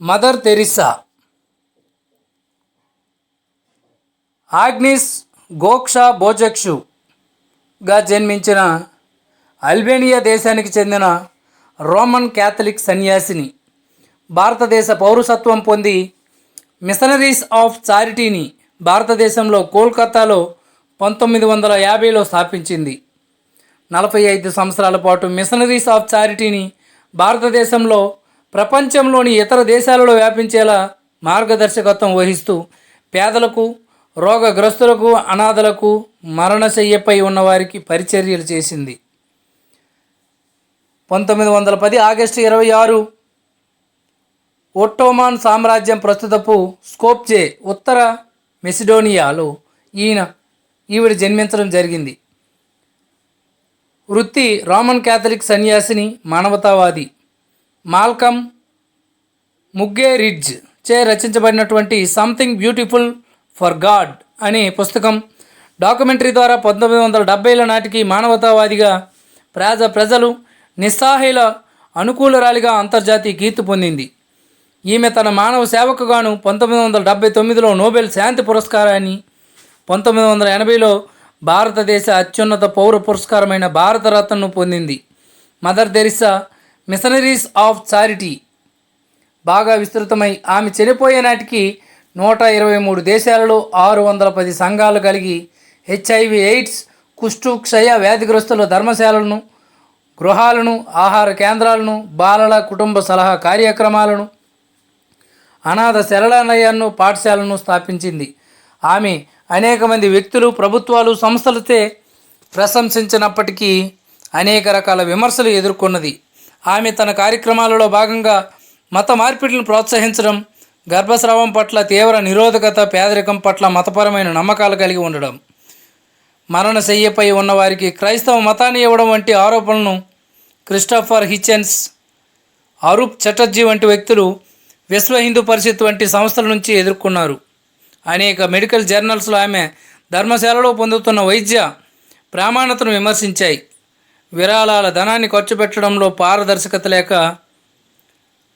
Mother Teresa ఆగ్నిస్ గోక్షా బోజక్షుగా జన్మించిన Albania దేశానికి చెందిన రోమన్ క్యాథలిక్ సన్యాసిని. భారతదేశ పౌరసత్వం పొంది మిషనరీస్ ఆఫ్ చారిటీని భారతదేశంలో కోల్కతాలో 1950లో స్థాపించింది. 45 సంవత్సరాల పాటు మిషనరీస్ ఆఫ్ చారిటీని భారతదేశంలో ప్రపంచంలోని ఇతర దేశాలలో వ్యాపించేలా మార్గదర్శకత్వం వహిస్తూ పేదలకు, రోగగ్రస్తులకు, అనాథలకు, మరణశయ్యపై ఉన్నవారికి పరిచర్యలు చేసింది. 1910 ఆగస్టు 26 ఒట్టోమాన్ సామ్రాజ్యం ప్రస్తుతపు స్కోప్జే ఉత్తర మెసిడోనియాలో ఈవిడ జన్మించడం జరిగింది. వృత్తి రోమన్ క్యాథలిక్ సన్యాసిని, మానవతావాది. మాల్కమ్ ముగ్గేరిడ్జ్ చే రచించబడినటువంటి సంథింగ్ బ్యూటిఫుల్ ఫర్ గాడ్ అనే పుస్తకం, డాక్యుమెంటరీ ద్వారా 1970ల నాటికి మానవతావాదిగా, ప్రజలు నిస్సహాయుల అనుకూలరాలిగా అంతర్జాతీయ కీర్తి పొందింది. ఈమె తన మానవ సేవకు గాను 1979లో నోబెల్ శాంతి పురస్కారాన్ని, 1980లో భారతదేశ అత్యున్నత పౌర పురస్కారమైన భారతరత్నను పొందింది. Mother Teresa machineries of Charity బాగా విస్తృతమై ఆమె చనిపోయే నాటికి 123 దేశాలలో 610 సంఘాలు కలిగి హెచ్ఐవి, ఎయిడ్స్, కుష్టు, క్షయ వ్యాధిగ్రస్తుల ధర్మశాలలను, గృహాలను, ఆహార కేంద్రాలను, బాలల కుటుంబ సలహా కార్యక్రమాలను, అనాథ శరణాలయాలను, పాఠశాలను స్థాపించింది. ఆమె అనేక మంది వ్యక్తులు, ప్రభుత్వాలు, సంస్థలచే ప్రశంసించినప్పటికీ అనేక రకాల విమర్శలు ఎదుర్కొన్నది. ఆమె తన కార్యక్రమాలలో భాగంగా మత మార్పిడిలను ప్రోత్సహించడం, గర్భస్రావం పట్ల తీవ్ర నిరోధకత, పేదరికం పట్ల మతపరమైన నమ్మకాలు కలిగి ఉండడం, మరణశయ్యపై ఉన్నవారికి క్రైస్తవ మతాన్ని ఇవ్వడం వంటి ఆరోపణలను క్రిస్టోఫర్ హిచెన్స్, అరూప్ చటర్జీ వంటి వ్యక్తులు విశ్వ హిందూ పరిషత్ వంటి సంస్థల నుంచి ఎదుర్కొన్నారు. అనేక మెడికల్ జర్నల్స్లో ఆమె ధర్మశాలలో పొందుతున్న వైద్య ప్రామాణతను విమర్శించాయి. విరాళాల ధనాన్ని ఖర్చు పెట్టడంలో పారదర్శకత లేక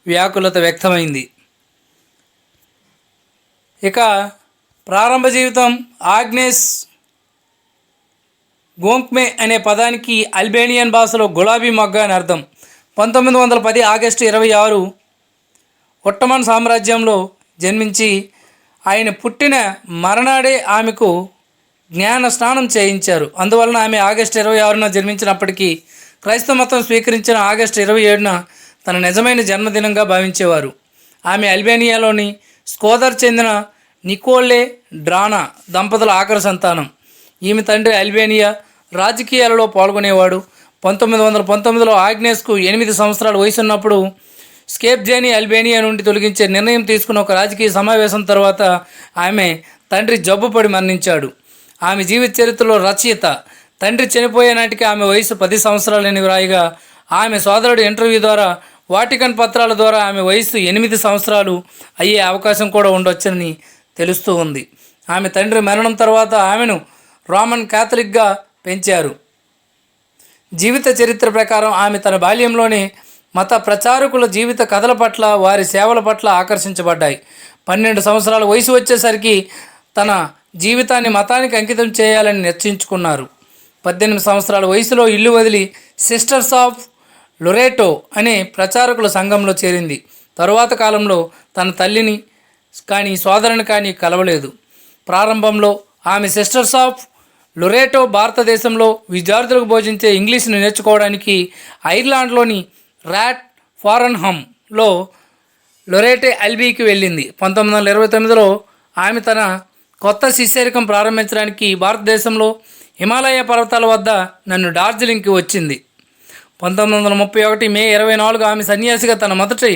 వ్యాకులత వ్యక్తమైంది. ఇక ప్రారంభ జీవితం. ఆగ్నేస్ గోంక్మే అనే పదానికి అల్బేనియన్ భాషలో గులాబీ మొగ్గ అని అర్థం. 1910 ఆగస్టు 26 ఒట్టమన్ సామ్రాజ్యంలో జన్మించి ఆయన పుట్టిన మరణాడే ఆమెకు జ్ఞాన స్నానం చేయించారు. అందువలన ఆమె ఆగస్టు 26న జన్మించినప్పటికీ క్రైస్తవ మతం స్వీకరించిన ఆగస్టు 27న తన నిజమైన జన్మదినంగా భావించేవారు. ఆమె అల్బేనియాలోని స్కోదర్ చెందిన నికోలే డ్రానా దంపతుల ఆఖరి సంతానం. ఈమె తండ్రి అల్బేనియా రాజకీయాలలో పాల్గొనేవాడు. 1919లో ఆగ్నేస్కు 8 సంవత్సరాల వయసున్నప్పుడు స్కేప్జేని అల్బేనియా నుండి తొలగించే నిర్ణయం తీసుకున్న ఒక రాజకీయ సమావేశం తర్వాత ఆమె తండ్రి జబ్బుపడి మరణించాడు. ఆమె జీవిత చరిత్రలో రచయిత తండ్రి చనిపోయే నాటికి ఆమె వయసు 10 సంవత్సరాలని వ్రాయగా, ఆమె సోదరుడు ఇంటర్వ్యూ ద్వారా, వాటికన్ పత్రాల ద్వారా ఆమె వయసు 8 సంవత్సరాలు అయ్యే అవకాశం కూడా ఉండొచ్చని తెలుస్తూ ఉంది. ఆమె తండ్రి మరణం తర్వాత ఆమెను రోమన్ క్యాథలిక్గా పెంచారు. జీవిత చరిత్ర ప్రకారం ఆమె తన బాల్యంలోనే మత ప్రచారకుల జీవిత కథల పట్ల, వారి సేవల పట్ల ఆకర్షించబడ్డాయి. 12 సంవత్సరాల వయసు వచ్చేసరికి తన జీవితాన్ని మతానికి అంకితం చేయాలని నిశ్చయించుకున్నారు. 18 సంవత్సరాల వయసులో ఇల్లు వదిలి సిస్టర్స్ ఆఫ్ లొరేటో అనే ప్రచారకుల సంఘంలో చేరింది. తరువాత కాలంలో తన తల్లిని కానీ సోదరుని కానీ కలవలేదు. ప్రారంభంలో ఆమె సిస్టర్స్ ఆఫ్ లొరేటో భారతదేశంలో విద్యార్థులకు బోధించే ఇంగ్లీష్ను నేర్చుకోవడానికి ఐర్లాండ్లోని ర్యాట్ ఫారెన్హమ్లో లొరేటే అల్బీకి వెళ్ళింది. 1929లో ఆమె తన కొత్త శిష్యరికం ప్రారంభించడానికి భారతదేశంలో హిమాలయ పర్వతాల వద్ద డార్జిలింగ్కి వచ్చింది. 1931 మే 24 ఆమె సన్యాసిగా తన మొదటి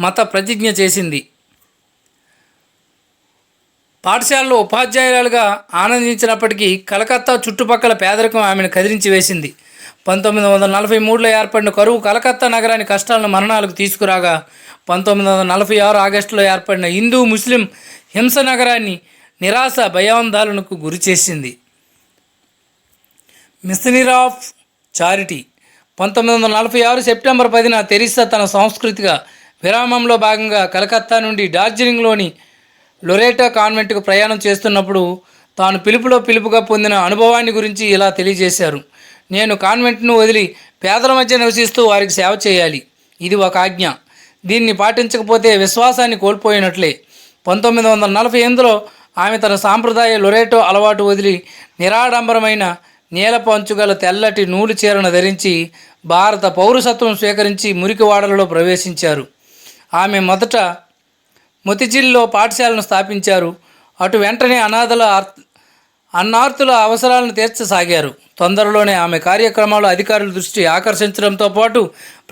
మత ప్రతిజ్ఞ చేసింది. పాఠశాలలో ఉపాధ్యాయురాలుగా ఆనందించినప్పటికీ కలకత్తా చుట్టుపక్కల పేదరికం ఆమెను కదిలించి వేసింది. 1943లో ఏర్పడిన కరువు కలకత్తా నగరాన్ని కష్టాలను, మరణాలకు తీసుకురాగా 1946 ఆగస్టులో ఏర్పడిన హిందూ ముస్లిం హింస నగరాన్ని నిరాశ, భయాందోళనకు గురి చేసింది. మిషనరీ ఆఫ్ చారిటీ 1946 సెప్టెంబర్ 10న తెరిసా తన సాంస్కృతిక విరామంలో భాగంగా కలకత్తా నుండి డార్జిలింగ్లోని లొరేటా కాన్వెంట్కు ప్రయాణం చేస్తున్నప్పుడు తాను పిలుపుగా పొందిన అనుభవాన్ని గురించి ఇలా తెలియజేశారు. నేను కాన్వెంట్ను వదిలి పేదల మధ్య నివసిస్తూ వారికి సేవ చేయాలి. ఇది ఒక ఆజ్ఞ. దీన్ని పాటించకపోతే విశ్వాసాన్ని కోల్పోయినట్లే. 1948లో ఆమె తన సాంప్రదాయ లొరేటో అలవాటు వదిలి నిరాడంబరమైన నీలపు అంచుగల తెల్లటి నూలు చీరను ధరించి భారత పౌరసత్వం స్వీకరించి మురికివాడలలో ప్రవేశించారు. ఆమె మొదట మొతిజిల్లో పాఠశాలను స్థాపించారు. అటు వెంటనే అన్నార్తుల అవసరాలను తీర్చసాగారు. తొందరలోనే ఆమె కార్యక్రమాలు అధికారుల దృష్టి ఆకర్షించడంతో పాటు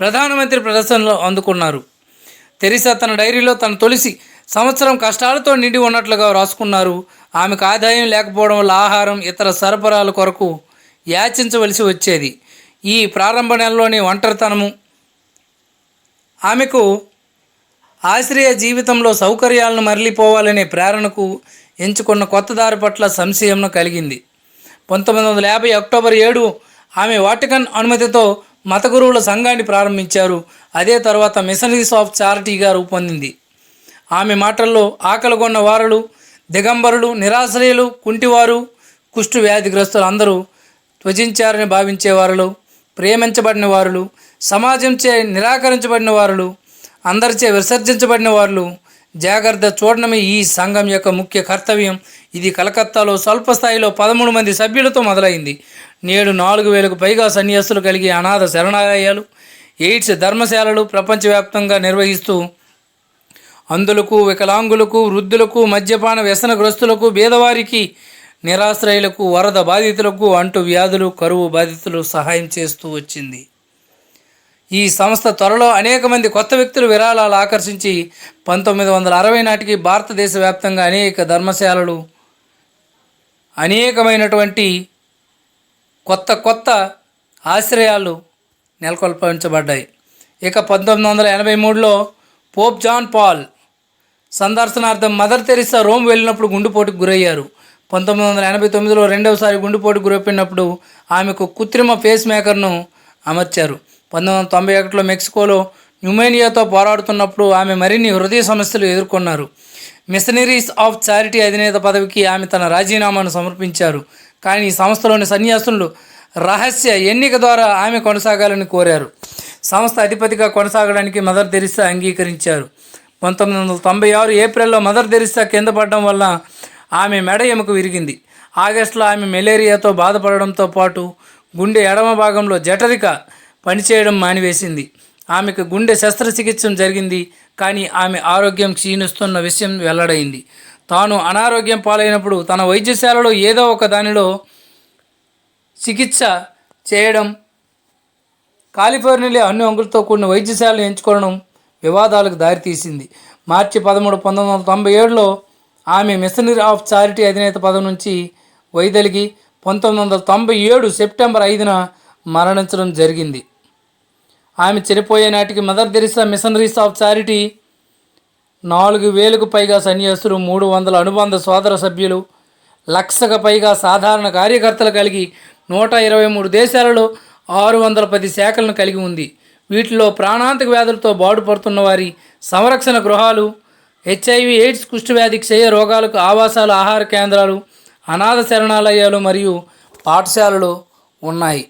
ప్రధానమంత్రి ప్రదర్శనలు అందుకున్నారు. తెరిసా తన డైరీలో తన తొలిసి సంవత్సరం కష్టాలతో నిండి ఉన్నట్లుగా రాసుకున్నారు. ఆమెకు ఆదాయం లేకపోవడం వల్ల ఆహారం, ఇతర సరఫరాల కొరకు యాచించవలసి వచ్చేది. ఈ ప్రారంభ నెలలోని ఒంటరితనము ఆమెకు ఆశ్రయ జీవితంలో సౌకర్యాలను మరలిపోవాలనే ప్రేరణకు ఎంచుకున్న కొత్త దారి పట్ల సంశయంను కలిగింది. 1950 అక్టోబర్ 7 ఆమె వాటికన్ అనుమతితో మత గురువుల సంఘాన్ని ప్రారంభించారు. అదే తర్వాత మిషనరీస్ ఆఫ్ చారిటీగా రూపొందింది. ఆమె మాటల్లో ఆకలిగొన్న వారులు, దిగంబరులు, నిరాశ్రయులు, కుంటివారు, కుష్టు వ్యాధిగ్రస్తులు అందరూ త్వజించారని భావించేవారులు, ప్రేమించబడిన వారులు, సమాజంచే నిరాకరించబడిన వారులు, అందరిచే విసర్జించబడిన వారులు జాగ్రత్త చూడడమే ఈ సంఘం యొక్క ముఖ్య కర్తవ్యం. ఇది కలకత్తాలో స్వల్ప స్థాయిలో 13 మంది సభ్యులతో మొదలైంది. నేడు 4000కు పైగా సన్యాసులు కలిగి అనాథ శరణాలయాలు, ఎయిడ్స్ ధర్మశాలలు ప్రపంచవ్యాప్తంగా నిర్వహిస్తూ అంధులకు, వికలాంగులకు, వృద్ధులకు, మద్యపాన వ్యసనగ్రస్తులకు, పేదవారికి, నిరాశ్రయులకు, వరద బాధితులకు, అంటు వ్యాధులు, కరువు బాధితులు సహాయం చేస్తూ వచ్చింది. ఈ సంస్థ త్వరలో అనేక మంది కొత్త వ్యక్తులు విరాళాలు ఆకర్షించి 1960 నాటికి భారతదేశ వ్యాప్తంగా అనేక ధర్మశాలలు, అనేకమైనటువంటి కొత్త ఆశ్రయాలు నెలకొల్పించబడ్డాయి. ఇక 1983లో పోప్ జాన్ పాల్ సందర్శనార్థం మదర్ తెరిసా రోమ్ వెళ్ళినప్పుడు గుండెపోటుకు గురయ్యారు. 1989లో రెండవసారి గుండెపోటుకు గురైపోయినప్పుడు ఆమెకు కృత్రిమ పేస్ మేకర్ను అమర్చారు. 1991లో మెక్సికోలో న్యూమోనియాతో పోరాడుతున్నప్పుడు ఆమె మరిన్ని హృదయ సమస్యలు ఎదుర్కొన్నారు. మిషనరీస్ ఆఫ్ చారిటీ అధినేత పదవికి ఆమె తన రాజీనామాను సమర్పించారు. కానీ ఈ సంస్థలోని సన్యాసులు రహస్య ఎన్నిక ద్వారా ఆమె కొనసాగాలని కోరారు. సంస్థ అధిపతిగా కొనసాగడానికి మదర్ తెరిసా అంగీకరించారు. 1996 ఏప్రిల్లో మదర్ తెరిసా కింద పడడం వల్ల ఆమె మెడ ఎముక విరిగింది. ఆగస్టులో ఆమె మలేరియాతో బాధపడడంతో పాటు గుండె ఎడమ భాగంలో జఠరిక పనిచేయడం మానివేసింది. ఆమెకు గుండె శస్త్రచికిత్స జరిగింది. కానీ ఆమె ఆరోగ్యం క్షీణిస్తున్న విషయం వెల్లడైంది. తాను అనారోగ్యం పాలైనప్పుడు తన వైద్యశాలలో ఏదో ఒక దానిలో చికిత్స చేయడం, కాలిఫోర్నియాలో అన్ని అంగులతో కూడిన వైద్యశాలను ఎంచుకోవడం వివాదాలకు దారితీసింది. మార్చి 13, 1997లో ఆమె మిషనరీ ఆఫ్ చారిటీ అధినేత పదవి నుంచి వైదొలిగి 1997 సెప్టెంబర్ 5న మరణించడం జరిగింది. ఆమె చనిపోయే నాటికి Mother Teresa machineries of charity 4000కు పైగా సన్యాసులు, 300 అనుబంధ సోదర సభ్యులు, 1,00,000కు పైగా సాధారణ కార్యకర్తలు కలిగి 123 దేశాలలో 610 శాఖలను కలిగి ఉంది. వీటిలో ప్రాణాంతక వ్యాధులతో బాధపడుతున్న వారి సంరక్షణ గృహాలు, హెచ్ఐవి, ఎయిడ్స్, కుష్ఠవ్యాధి, క్షయ రోగాలకు ఆవాసాలు, ఆహార కేంద్రాలు, అనాథ శరణాలయాలు మరియు పాఠశాలలు ఉన్నాయి.